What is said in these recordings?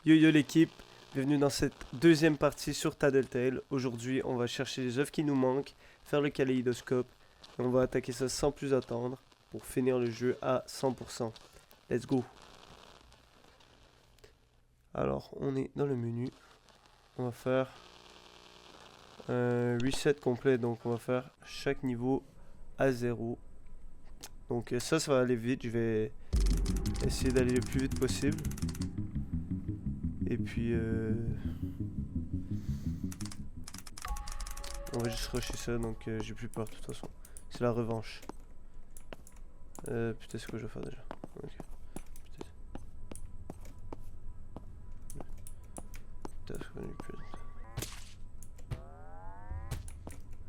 Yo yo l'équipe, bienvenue dans cette deuxième partie sur Tattletale. Aujourd'hui, on va chercher les œufs qui nous manquent, faire le kaléidoscope, et on va attaquer ça sans plus attendre pour finir le jeu à 100%. Let's go! Alors, on est dans le menu. On va faire un reset complet, donc on va faire chaque niveau à 0. Donc ça va aller vite, je vais essayer d'aller le plus vite possible. Et puis, on va juste rusher ça, donc j'ai plus peur de toute façon. C'est la revanche. Putain, c'est quoi je vais faire déjà? Ok. Putain, c'est quoi le plus?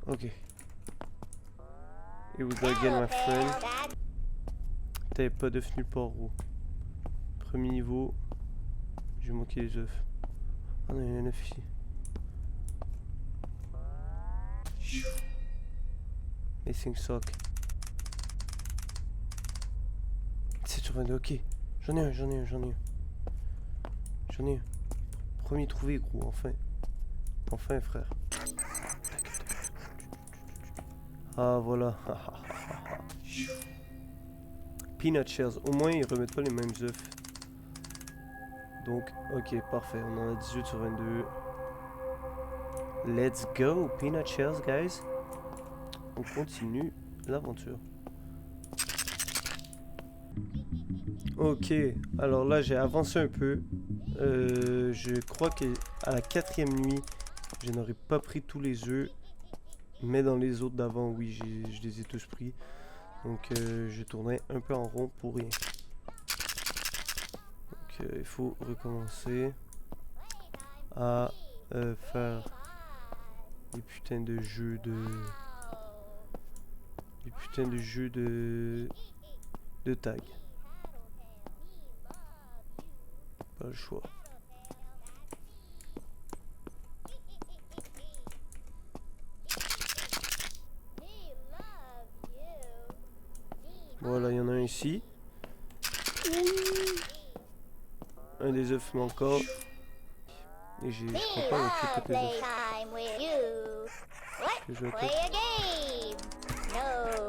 Ok. Here we go again, my friend. T'avais pas d'œufs nulle part où. Premier niveau. J'ai manqué les œufs. Ah non, il y en a un œuf ici. Missing sock. 7 sur 22, ok. J'en ai un. Premier trouvé, gros, enfin. Enfin, frère. Ah, voilà. Peanut shells. Au moins, ils remettent pas les mêmes œufs. Donc, ok, parfait. On en a 18 sur 22. Let's go, peanut shells, guys. On continue l'aventure. Ok, alors là, j'ai avancé un peu. Je crois que à la 4e nuit, je n'aurais pas pris tous les œufs. Mais dans les autres d'avant, oui, je les ai tous pris. Donc, je tournais un peu en rond pour rien. Donc, il faut recommencer à faire des putains de jeux de... de tag. Pas le choix. Voilà, il y en a un ici. Un des œufs manquants. Et je crois pas avec toutes les œufs. Que je vais attaquer. Alors,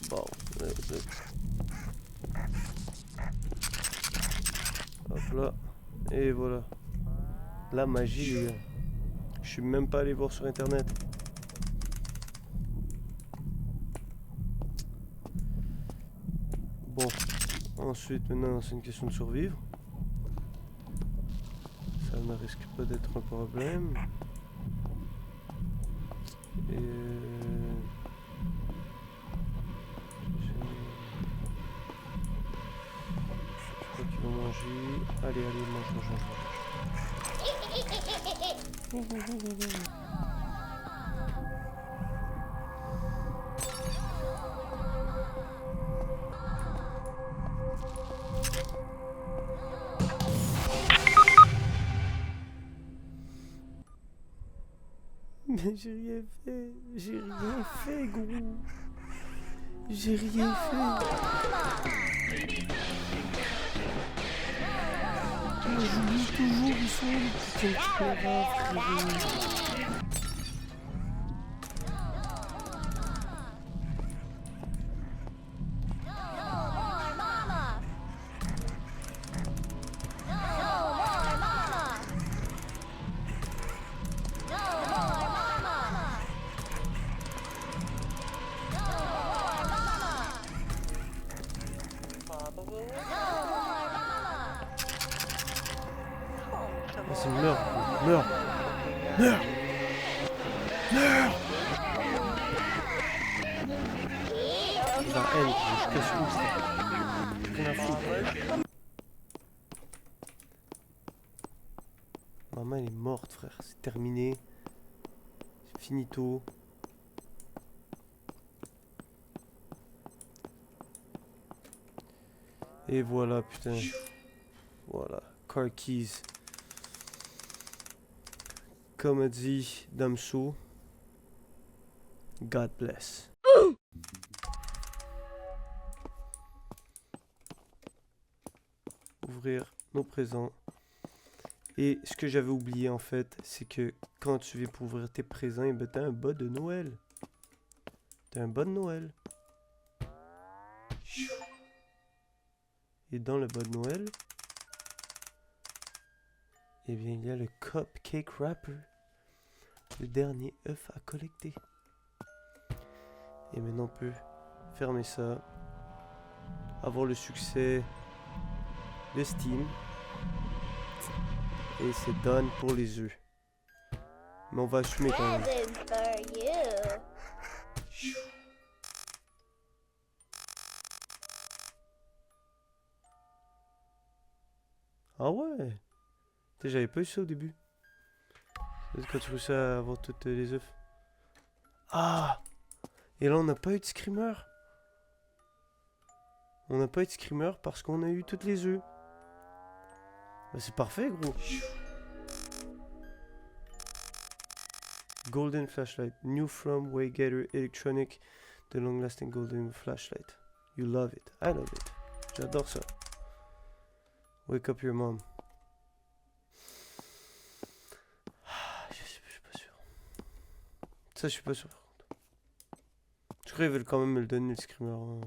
bon. Hop là. Et voilà. La magie, les gars. Je suis même pas allé voir sur internet. Bon. Ensuite, maintenant, c'est une question de survivre. Ça ne risque pas d'être un problème. Et je crois qu'il va manger. Allez, mange. Mais j'ai rien fait, gros. J'ai rien fait. Mais j'oublie toujours où sont les putains de caméras, frérot. Vas-y, meurs. La haine, je casse tout ça. Rien à foutre. Maman, elle est morte, frère. C'est terminé. C'est finito. Et voilà, putain. Voilà. Car keys. Comme a dit Damso. God bless. ouvrir nos présents. Et ce que j'avais oublié en fait, c'est que quand tu viens pour ouvrir tes présents, et ben t'as un bas de Noël. T'as un bas de Noël. Et dans le bas de Noël, eh bien il y a le Cupcake Wrapper. Le dernier œuf à collecter. Et maintenant on peut fermer ça. Avoir le succès de Steam. Et c'est done pour les œufs. Mais on va assumer quand même. Ah ouais. Tu sais, j'avais pas eu ça au début. C'est quand tu réussis à avoir toutes les œufs. Ah. Et là on n'a pas eu de screamer. On n'a pas eu de screamer parce qu'on a eu toutes les œufs. Bah, c'est parfait gros. Golden flashlight. New from Waygetter Electronic. The long lasting golden flashlight. You love it. I love it. J'adore ça. Wake up your mom. Je suis pas sûr. Ça je suis pas sûr par contre. Je crois qu'ils veulent quand même me le donner le screamer. Hein.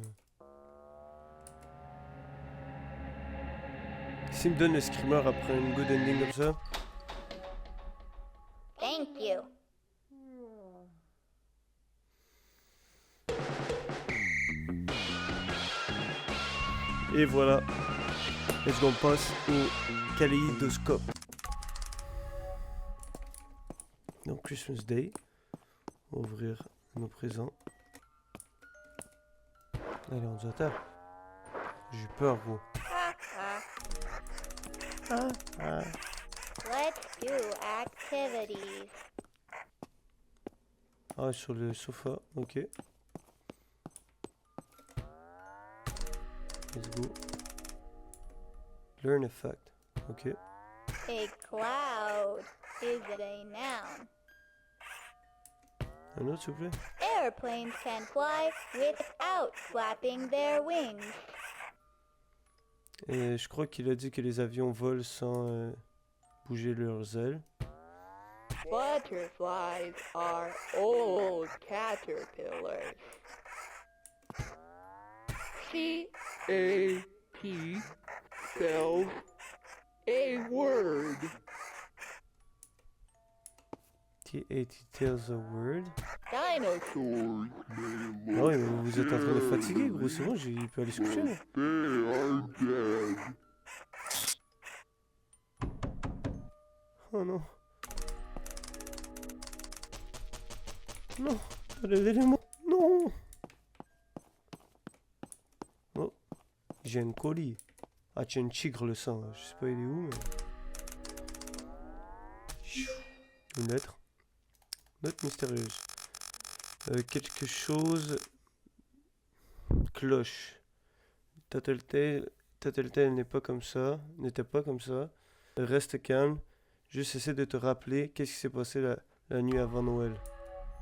S'ils me donnent le screamer après une good ending comme ça. Thank you. Et voilà. Let's go, on passe au kaléidoscope. Donc Christmas Day. Ouvrir nos présents. Allez, on dit à table. J'ai peur, gros. Let's do activities. Ah, sur le sofa, ok. Let's go. Learn a fact, ok. A cloud. Is it a noun? Un autre, s'il vous plaît. Airplanes can fly without flapping their wings. Et je crois qu'il a dit que les avions volent sans bouger leurs ailes. Butterflies are old caterpillars. C-A-T spells a word. T-A-T tells a word. Dinosaurs. Ah ouais, mais vous êtes en train de fatiguer, gros. C'est bon, il peut aller se coucher. Là. They are dead. Oh non. Non. Relevez-les-moi. Non. Oh. J'ai un colis. Ah, tu as une tigre le sang. Je sais pas il est où, mais... Une lettre. Note mystérieuse. Quelque chose... Cloche. Tattletale n'est pas comme ça. N'était pas comme ça. Reste calme. Juste essaie de te rappeler qu'est-ce qui s'est passé la nuit avant Noël.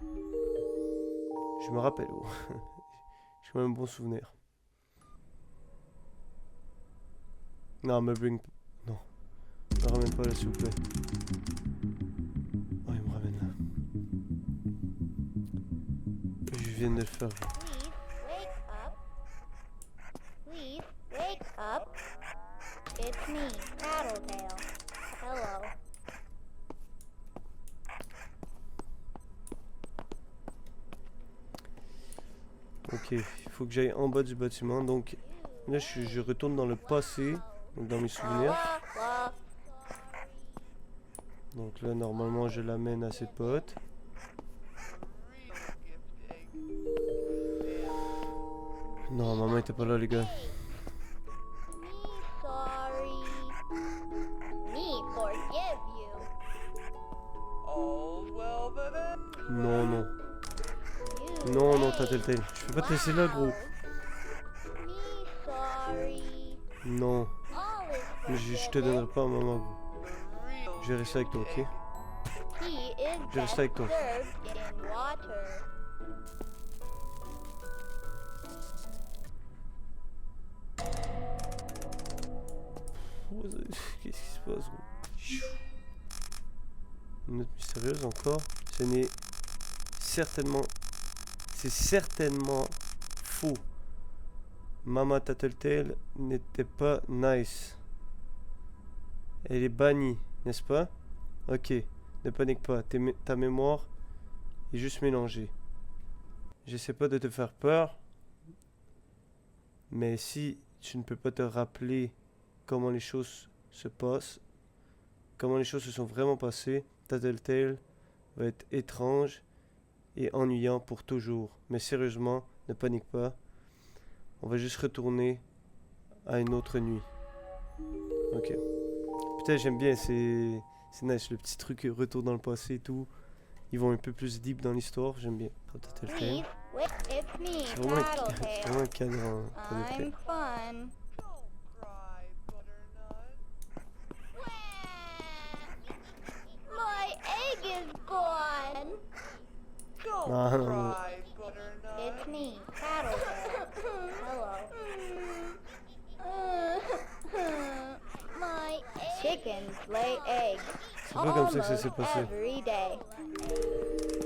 Je me rappelle. Oh. J'ai quand même un bon souvenir. Non, me bring... Non. Ne me ramène pas là, s'il vous plaît. Oh, il me ramène là. Je viens de le faire. Please wake up. It's me, Tattletale. Hello. Ok, il faut que j'aille en bas du bâtiment. Donc là, je retourne dans le passé, donc dans mes souvenirs. Donc là, normalement, je l'amène à ses potes. Non, maman était pas là, les gars. Me sorry. Me forgive you. All's well that ends. Non, non. You Non, non, made Tattletale. Je peux pas te laisser là, gros. Me sorry. Non. All is Mais je te forgiven. donnerai pas à maman, gros. Je vais rester avec toi, ok? He is Je reste best avec toi. served in water. Qu'est-ce qui se passe, gros? Une note mystérieuse encore. Ce n'est certainement... C'est certainement faux. Mama Tattletale n'était pas nice. Elle est bannie, n'est-ce pas? Ok, ne panique pas. Ta mémoire est juste mélangée. J'essaie pas de te faire peur. Mais si tu ne peux pas te rappeler comment les choses se passent, comment les choses se sont vraiment passées, Tattletale va être étrange et ennuyant pour toujours. Mais sérieusement, ne panique pas. On va juste retourner à une autre nuit. Ok. Putain, j'aime bien, c'est nice, le petit truc retour dans le passé et tout. Ils vont un peu plus deep dans l'histoire, j'aime bien. Please, it's me, C'est vraiment un Tattletale. cadre. I'm fun. My egg is gone. Don't Ah, non, cry, Butternut. It's me, Tattletale. Hello. My chickens lay eggs C'est pas comme ça que ça almost s'est passé. every day.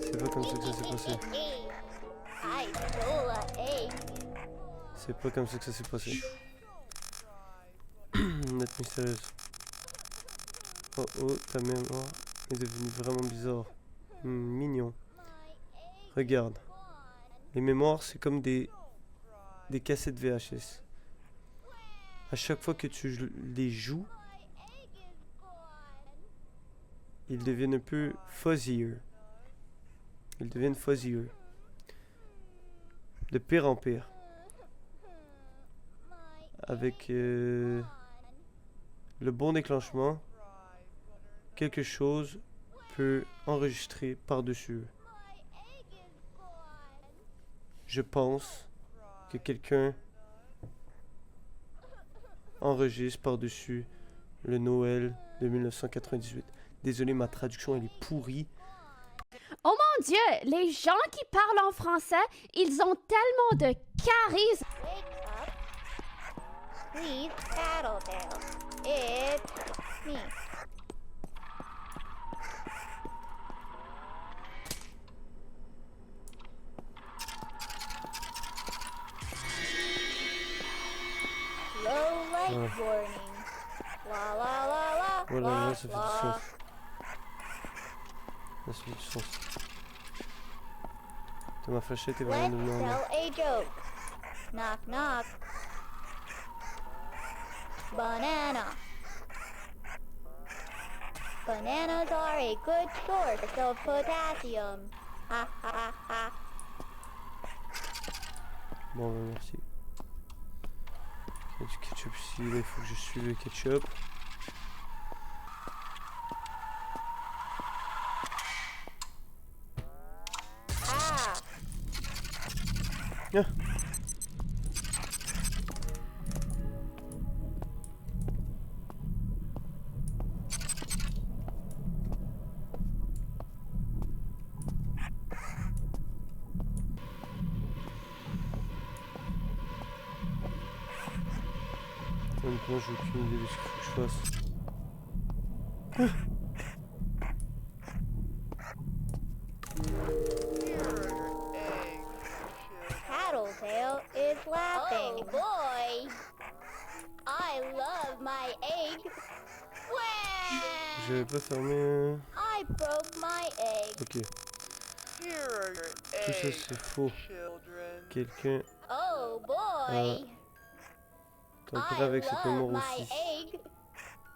C'est pas comme ça que ça s'est passé. I stole an egg. C'est pas comme ça que ça s'est passé. Note mystérieuse. Oh oh, ta mémoire est devenue vraiment bizarre. Mignon. Regarde. Les mémoires, c'est comme des cassettes VHS. À chaque fois que tu les joues, ils deviennent un peu fuzzier. Ils deviennent fuzzier. De pire en pire. Avec le bon déclenchement, quelque chose peut enregistrer par-dessus eux. Je pense que quelqu'un enregistre par-dessus le Noël de 1998. Désolé, ma traduction elle est pourrie. Oh mon Dieu, les gens qui parlent en français, ils ont tellement de charisme. Wake up. Please, Tattletale. It's me. Low light warning. La la la la. Voilà, la, là, ça fait du la. sens. Là, ça fait du sens. T'as ma flashette est vraiment Let's devenue en or. tell a joke. Knock knock. Banana. Bananas are a good source of potassium. Ha ha ha. Bon, bah, merci. Il y a du ketchup ici, là, il faut que je suive le ketchup. Ah. Ah. Honnêtement, j'ai aucune idée de ce qu'il faut que je fasse. Tattletale is laughing. Oh boy! I love my egg. Wah! J'avais pas fermé. I broke my egg. Ok, Here are your tout ça eggs, c'est faux. children. Quelqu'un Oh boy! t'entendrait avec cette mémoire my aussi. egg.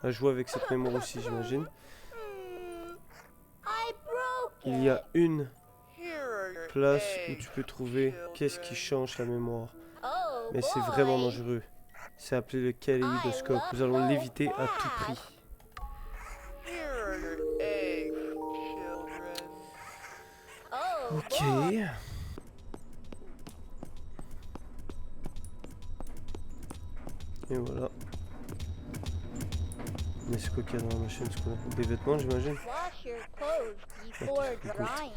À jouer avec cette mémoire aussi, j'imagine. I broke Il y a une Here are your place où eggs, tu peux trouver qu'est-ce qui children. change la mémoire. Oh Mais c'est boy. vraiment dangereux. C'est appelé le kaléidoscope. Nous allons l'éviter à tout prix. Here are your eggs, children. Oh Ok. boy. Et voilà. Mais c'est quoi qu'il y a dans la machine, c'est quoi? Des vêtements, j'imagine? Wash your clothes before Okay, cool. drying.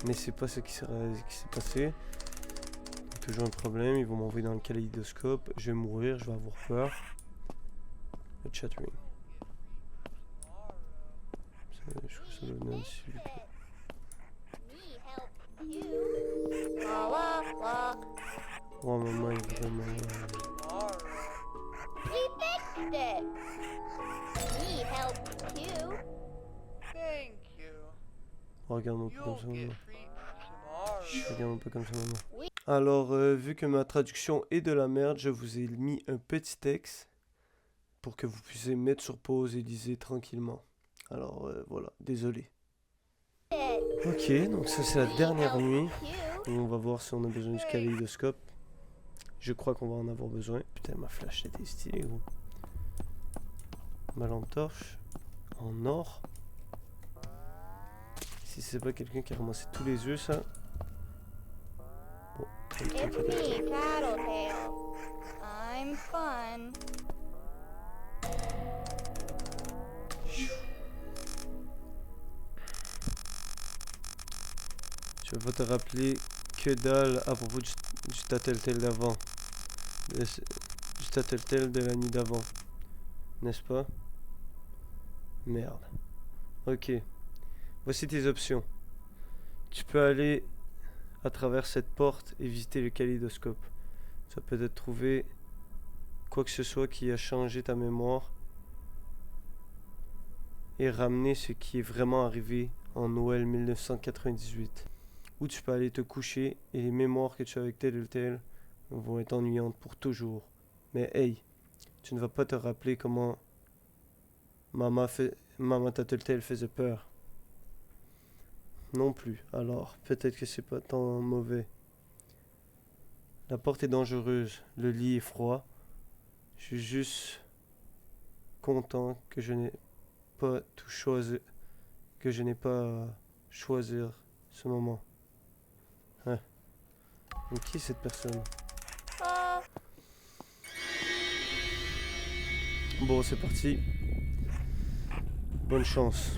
Mais c'est pas ce qui s'est passé. toujours un problème. Ils vont m'envoyer dans le kaléidoscope. Je vais mourir, je vais avoir peur. Le chattering. Je trouve que ça doit venir d'ici. Me help you. La la la. Oh, maman est vraiment... Tomorrow. We fixed it. Me help you. Thank you. Regarde-moi pas comme You'll ça, get maman. treats tomorrow. Regarde un peu comme ça, maman. Oui. Alors, vu que ma traduction est de la merde, je vous ai mis un petit texte pour que vous puissiez mettre sur pause et lisez tranquillement. Alors, voilà, désolé. Ok, donc ça c'est la dernière nuit. You. On va voir si on a besoin du kaléidoscope. Je crois qu'on va en avoir besoin. Putain, ma flash était stylée, gros. Ma lampe torche en or. Si c'est pas quelqu'un qui a ramassé tous les œufs, ça. Bon, It's me, Tattletale. I'm fun. tu vas pas te rappeler que dalle à propos du Tattletale d'avant. Du Tattletale de la nuit d'avant. N'est-ce pas? Merde. Ok. Voici tes options. Tu peux aller à travers cette porte et visiter le kaléidoscope. Tu vas peut-être trouver quoi que ce soit qui a changé ta mémoire et ramener ce qui est vraiment arrivé en Noël 1998. Ou tu peux aller te coucher et les mémoires que tu as avec Tattletale vont être ennuyantes pour toujours. Mais hey, tu ne vas pas te rappeler comment Maman Tattletale faisait peur. Non plus. Alors, peut-être que c'est pas tant mauvais. La porte est dangereuse. Le lit est froid. Je suis juste content que je n'ai pas tout choisi. Que je n'ai pas à choisir ce moment. Hein. Mais qui est cette personne? Bon, c'est parti. Bonne chance.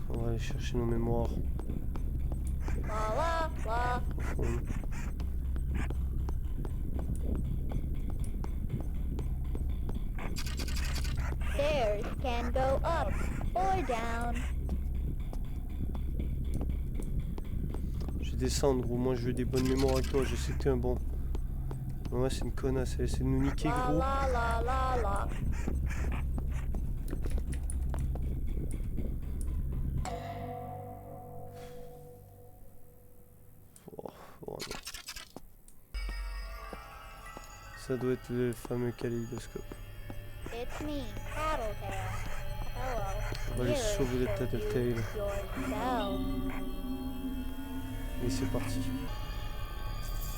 On va aller chercher nos mémoires La la la. profondes. Stairs can go up or down. Je vais descendre, gros. Moi, je veux des bonnes mémoires avec toi. Je sais que t'es un bon. Ouais, c'est une connasse. Elle essaie de nous niquer, La gros. la la la la. Oh, oh non. Ça doit être le fameux kaléidoscope. It's me, Tattletale. Hello. On va aller Here sauver le should Tattletale. you yourself. Et c'est parti.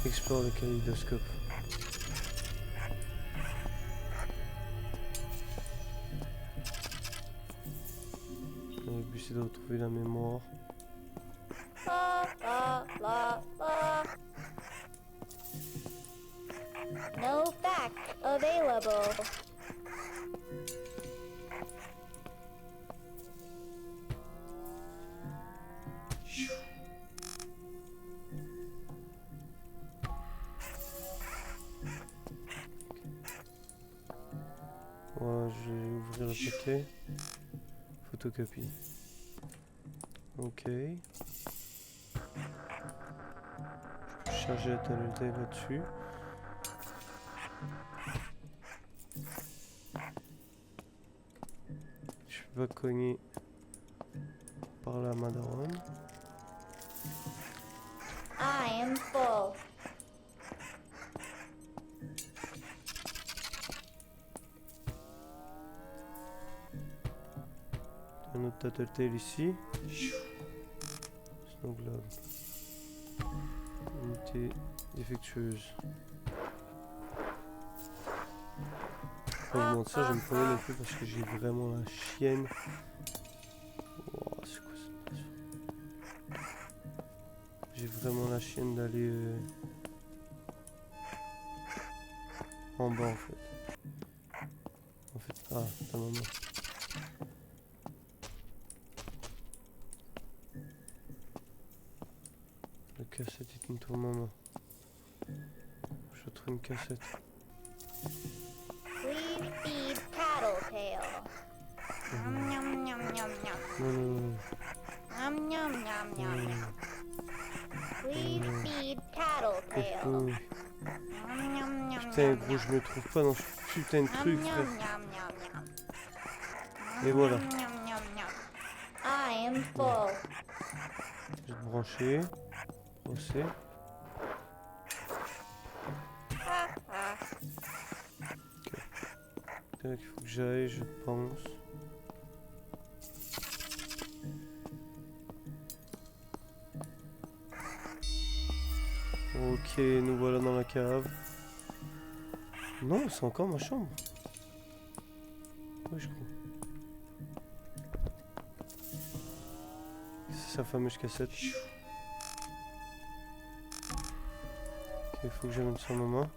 Explore le kaléidoscope. Le but c'est de retrouver la mémoire. La la la la. No facts available. Ouais, je vais ouvrir le paquet. Photocopie. Ok. Je peux charger la Tattletale là-dessus. Je peux pas cogner par la madame. I am full. Un autre Tattletale ici. Snow Globe. Unité défectueuse. Pas vous mentir, je me promène un peu parce que j'ai vraiment la chienne. Wow, c'est quoi ça? J'ai vraiment la chienne d'aller en bas en fait. Ah, ta maman. cassette, dites-moi maman. Je trouve une cassette. Please feed Tattletale. Yum yum yum yum yum. Non. Yum yum yum yum yum. Please feed Tattletale. Oh. Yum yum yum Putain yum gros, je me trouve pas dans ce putain de truc yum frère. yum yum yum yum. Et voilà. Yum yum yum yum. I am full. Je vais te brancher. Brosser. Ha ha. Tac, il faut que j'aille, je pense. Ok, nous voilà dans la cave. Non, c'est encore ma chambre. Oui, je crois. C'est sa fameuse cassette. Ok, il faut que j'amène ça à maman.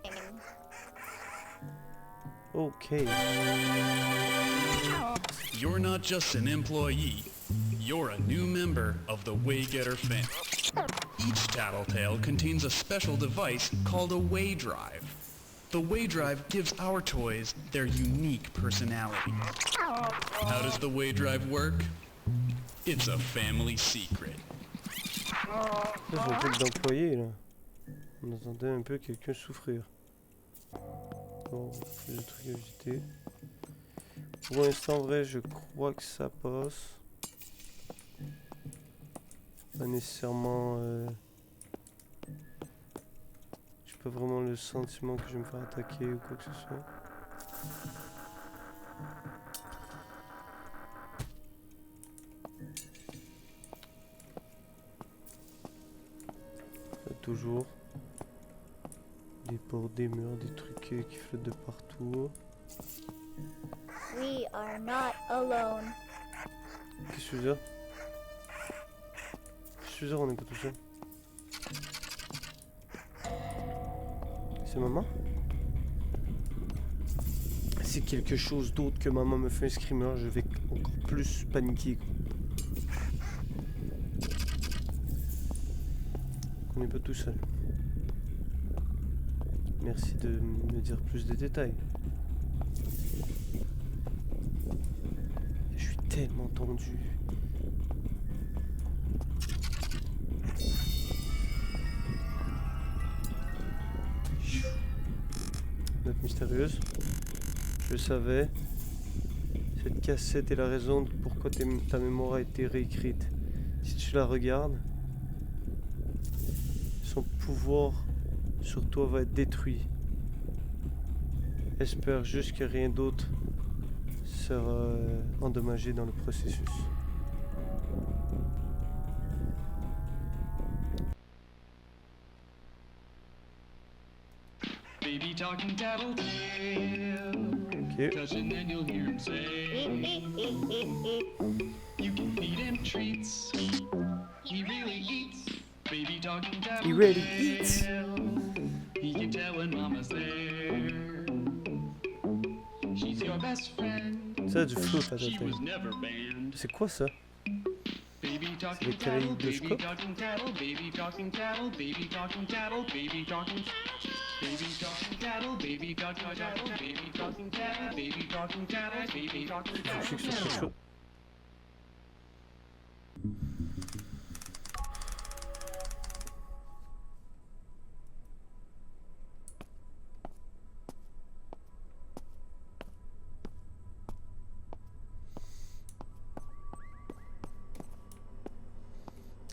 Ok. You're not just an employee, you're a new member of the Waygetter family. Each Tattletale contains a special device called a Waydrive. The Waydrive gives our toys their unique personality. How does the Waydrive work? It's a family secret. Ça, c'est un truc d'employé là. On entendait un peu quelqu'un souffrir. Bon, plus de trucs à visiter. Pour l'instant, en vrai, je crois que ça passe. Pas nécessairement. J'ai pas vraiment le sentiment que je vais me faire attaquer ou quoi que ce soit. Toujours des portes, des murs, des trucs qui flottent de partout. We are not alone. Qu'est-ce que je veux dire? Qu'est-ce que je veux dire, on n'est pas tout seul. C'est maman? C'est quelque chose d'autre que maman me fait un screamer, je vais encore plus paniquer. On n'est pas tout seul. Merci de me dire plus de détails. Je suis tellement tendu. Note mystérieuse. Je le savais. Cette cassette est la raison de pourquoi ta mémoire a été réécrite. Si tu la regardes, son pouvoir sur toi va être détruit. Espère juste que rien d'autre sera endommagé dans le processus. Baby talking tattletale. Ok. Touch and then you'll hear him say, you can feed him treats. He really eats. Baby talking tattletale. He really eats. He can tell when mama's there. She's your best friend. Ça, du flotte à She ta was tête. never banned. C'est quoi ça? Baby le talking tattle, baby kaléidoscope. talking tattle, baby talking tattle, baby talking tattle, baby talking. Baby talking tattle, baby talking tattle, baby talking tattle, baby talking tattle, baby talking Je sais que c'est tattle. très chaud.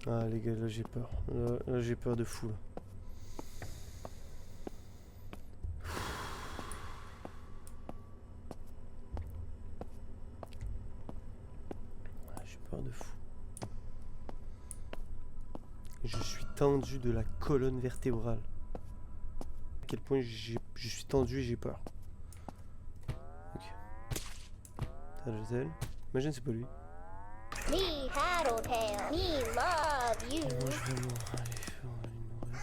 Ah les gars, là j'ai peur. Là j'ai peur de fou là. Ah, j'ai peur de fou. Je suis tendu de la colonne vertébrale. À quel point je suis tendu et j'ai peur. Ok. Tattletale. Imagine c'est pas lui. Me, Tattletale. Me love you. Moi je vais mourir. Allez, on va lui mourir.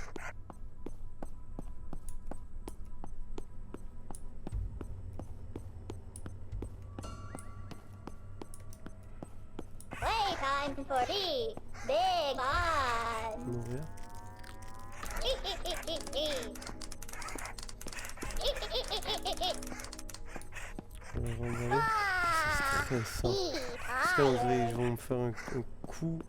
Playtime for me. Big on. Mourir. Alors, on va aller. C'est stressant. Parce qu'on dirait qu'ils vont me faire un coup.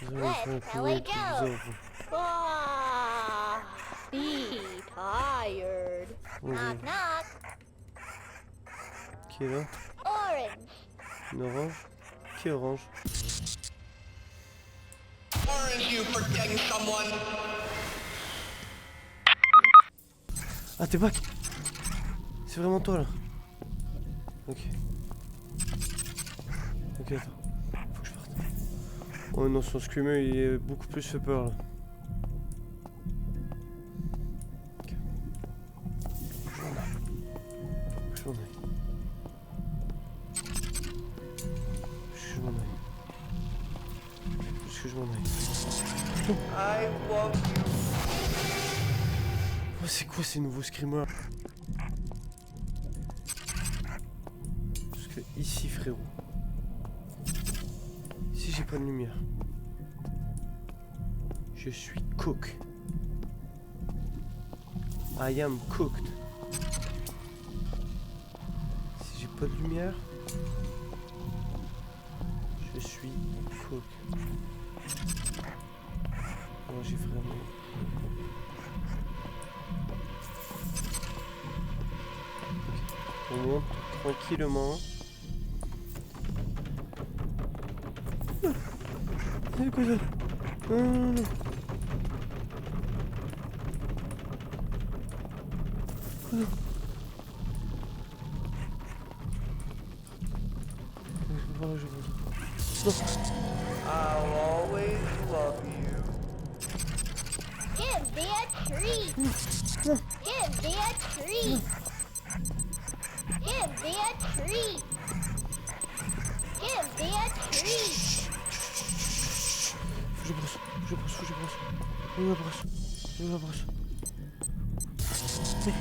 Ils vont me faire un coup et puis bizarre. Ah, be tired. Ouais. Knock knock. Qui est là? Orange. Une orange? Qui est orange? Ah, t'es back! C'est vraiment toi là? Ok. Ok, attends. Faut que je parte. Oh non, son screamer il est beaucoup plus fait peur là. Ok. Faut que je m'en aille. Faut que je m'en aille. Faut que je m'en aille. Faut que je m'en aille. I love you. Oh, c'est quoi ces nouveaux screamers? Parce que ici, frérot. Ici, j'ai pas de lumière. Je suis cook. I am cooked. Si j'ai pas de lumière, je suis cook. Oh, j'ai vraiment... On monte tranquillement. C'est quoi ça? Non. I'll always love you. Give me a treat. Give me a treat. Give me a treat. Give me a treat. Faut que je brosse. Où la brosse? C'est très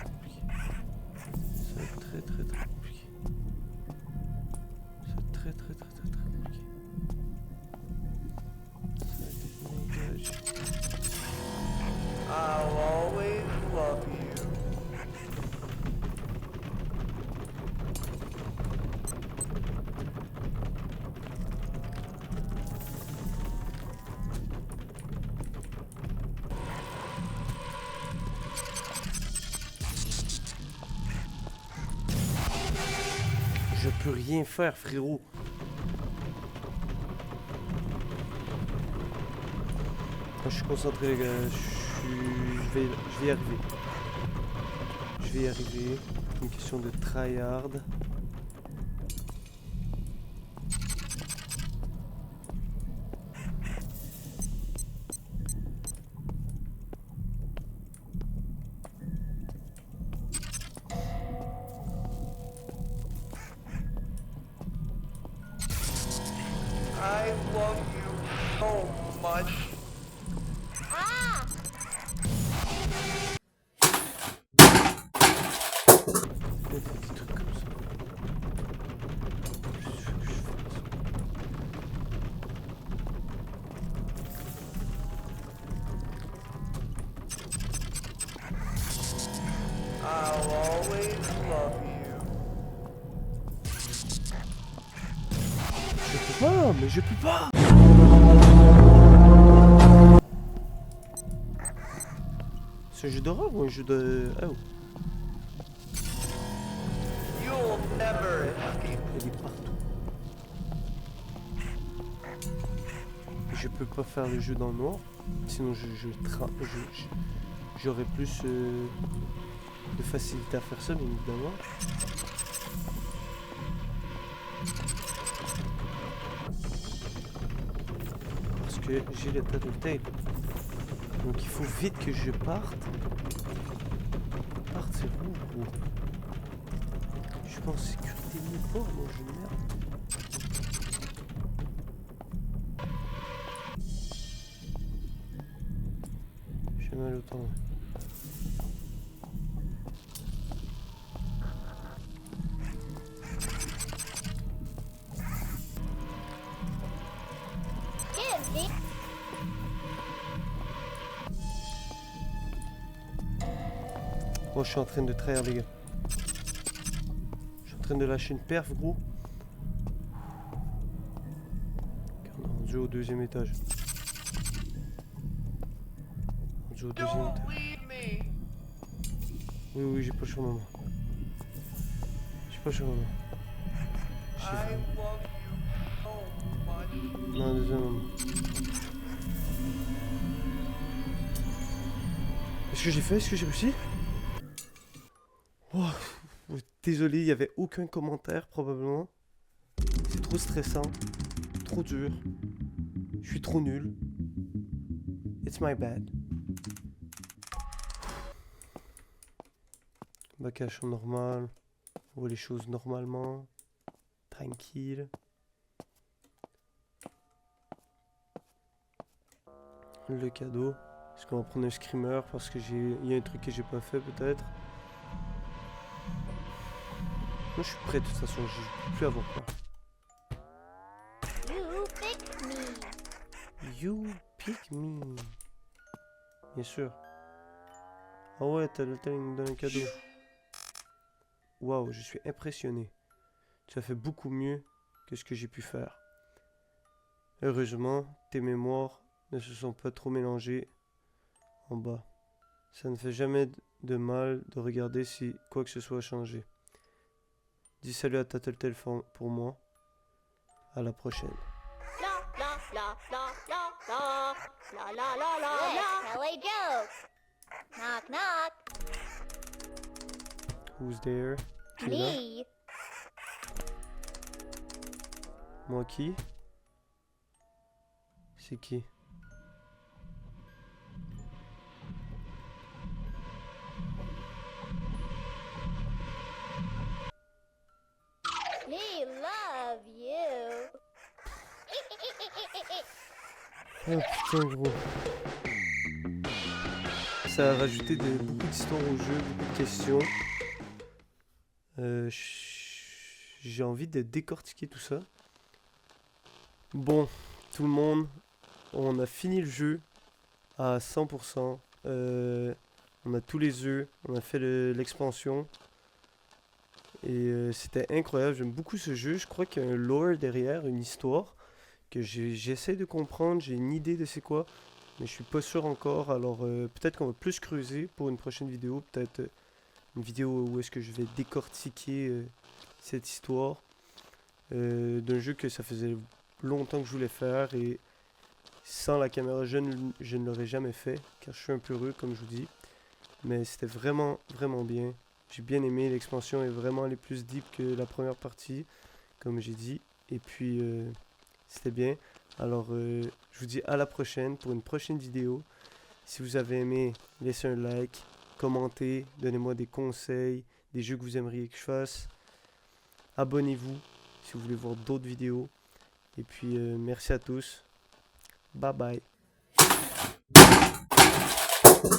compliqué. Ça va être très compliqué. Ça va être très compliqué. Ça va être méga dur. I'll always love you. Je peux rien faire, frérot. Je suis concentré, les gars. Je vais y arriver. Je vais y arriver. C'est une question de tryhard. I love you so much. Ah! Des trucs comme ça. Qu'est-ce que je fasse? I'll always love you. Je peux pas, mais je peux pas. C'est un jeu d'horreur ou un jeu de... Oh, You'll never escape. il est partout. Je peux pas faire le jeu dans le noir, sinon j'aurais plus de facilité à faire ça, bien évidemment. Parce que j'ai le tattletale. Donc il faut vite que je parte. Parte, c'est où? Je suis pas en sécurité nulle part, moi je merde. J'ai mal au temps. Oh, je suis en train de trahir, les gars. Je suis en train de lâcher une perf, gros. On est rendu au 2e étage. Rendu au 2e Don't étage. leave me. Oui, oui, j'ai pas le choix, maman. J'ai pas le choix, maman. I love you so much. Non, désolé, maman. Est-ce que j'ai fait? Est-ce que j'ai réussi? Oh, désolé, il n'y avait aucun commentaire, probablement. C'est trop stressant. Trop dur. Je suis trop nul. It's my bad. Bac à chambre normale. On voit les choses normalement. Tranquille. Le cadeau. Est-ce qu'on va prendre un screamer parce que il y a un truc que j'ai pas fait peut-être. Moi je suis prêt de toute façon, je peux plus avoir peur. You fix me. You pick me. Bien sûr. Ah ouais, t'as le temps de me donner un cadeau. Waouh, je suis impressionné. Tu as fait beaucoup mieux que ce que j'ai pu faire. Heureusement, tes mémoires ne se sont pas trop mélangées en bas. Ça ne fait jamais de mal de regarder si quoi que ce soit a changé. Dis salut à ta Tattletale pour moi. À la prochaine. La la la la la la la la la la. Let's tell a joke. Knock knock. Who's there? Qui est là? Me. Moi qui? C'est qui? Me love you. Oh putain gros. Ça a rajouté beaucoup d'histoires au jeu, beaucoup de questions. J'ai envie de décortiquer tout ça. Bon, tout le monde, on a fini le jeu à 100%. On a tous les œufs, on a fait l'expansion. Et c'était incroyable, j'aime beaucoup ce jeu. Je crois qu'il y a un lore derrière, une histoire que j'essaie de comprendre. J'ai une idée de c'est quoi, mais je suis pas sûr encore. Alors peut-être qu'on va plus creuser pour une prochaine vidéo. Peut-être une vidéo où est-ce que je vais décortiquer cette histoire d'un jeu que ça faisait longtemps que je voulais faire. Et sans la caméra, je ne l'aurais jamais fait, car je suis un peu heureux, comme je vous dis. Mais c'était vraiment, vraiment bien. J'ai bien aimé, l'expansion est vraiment allée plus deep que la première partie, comme j'ai dit. Et puis, c'était bien. Alors, je vous dis à la prochaine pour une prochaine vidéo. Si vous avez aimé, laissez un like, commentez, donnez-moi des conseils, des jeux que vous aimeriez que je fasse. Abonnez-vous si vous voulez voir d'autres vidéos. Et puis, merci à tous. Bye bye.